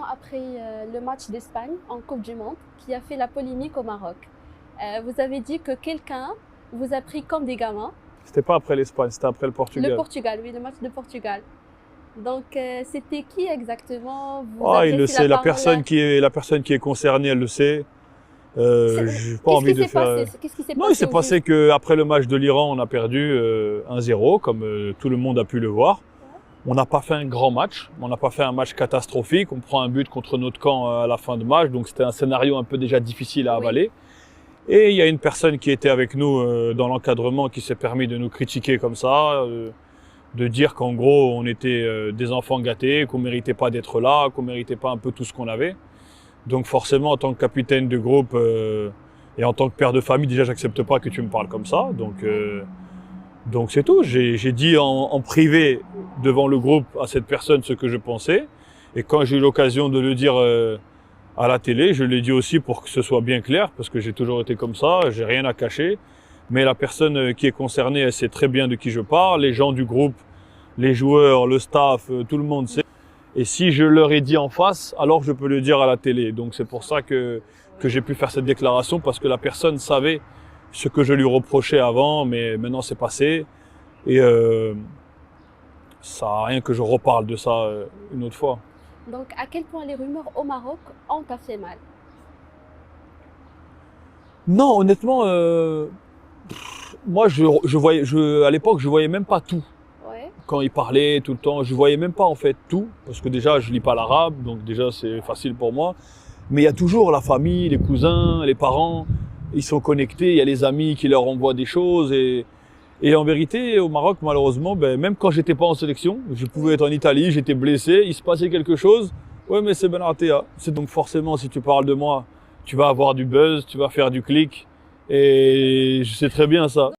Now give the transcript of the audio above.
déclaration après le match d'Espagne en Coupe du Monde qui a fait la polémique au Maroc. Vous avez dit que quelqu'un vous a pris comme des gamins. C'était pas après l'Espagne, c'était après le Portugal. Le Portugal, oui, le match de Portugal. Donc, c'était qui exactement? Vous Ah, il le adressez sait, la parole personne qui est concernée, elle le sait. J'ai pas envie de faire. Qu'est-ce qui s'est Non, passé il s'est passé qu'après le match de l'Iran, on a perdu 1-0, comme tout le monde a pu le voir. On n'a pas fait un grand match, on n'a pas fait un match catastrophique. On prend un but contre notre camp à la fin de match, donc c'était un scénario un peu déjà difficile à avaler. Et il y a une personne qui était avec nous dans l'encadrement qui s'est permis de nous critiquer comme ça, de dire qu'en gros on était des enfants gâtés, qu'on méritait pas d'être là, qu'on méritait pas un peu tout ce qu'on avait. Donc forcément, en tant que capitaine de groupe et en tant que père de famille, déjà j'accepte pas que tu me parles comme ça. Donc c'est tout. J'ai dit en privé devant le groupe à cette personne ce que je pensais. Et quand j'ai eu l'occasion de le dire à la télé, je l'ai dit aussi pour que ce soit bien clair, parce que j'ai toujours été comme ça, j'ai rien à cacher. Mais la personne qui est concernée, elle sait très bien de qui je parle. Les gens du groupe, les joueurs, le staff, tout le monde sait. Et si je leur ai dit en face, alors je peux le dire à la télé. Donc c'est pour ça que j'ai pu faire cette déclaration, parce que la personne savait ce que je lui reprochais avant, mais maintenant c'est passé. Et ça n'a rien que je reparle de ça une autre fois. Donc, à quel point les rumeurs au Maroc ont fait mal? Non, honnêtement, moi à l'époque, je voyais même pas tout. Ouais. Quand il parlait tout le temps, je voyais même pas en fait tout, parce que déjà je lis pas l'arabe, donc déjà c'est facile pour moi. Mais il y a toujours la famille, les cousins, les parents, ils sont connectés, il y a les amis qui leur envoient des choses et en vérité au Maroc malheureusement, même quand j'étais pas en sélection, je pouvais être en Italie, j'étais blessé, il se passait quelque chose, ouais mais c'est Benatia. C'est donc forcément si tu parles de moi, tu vas avoir du buzz, tu vas faire du clic et je sais très bien ça.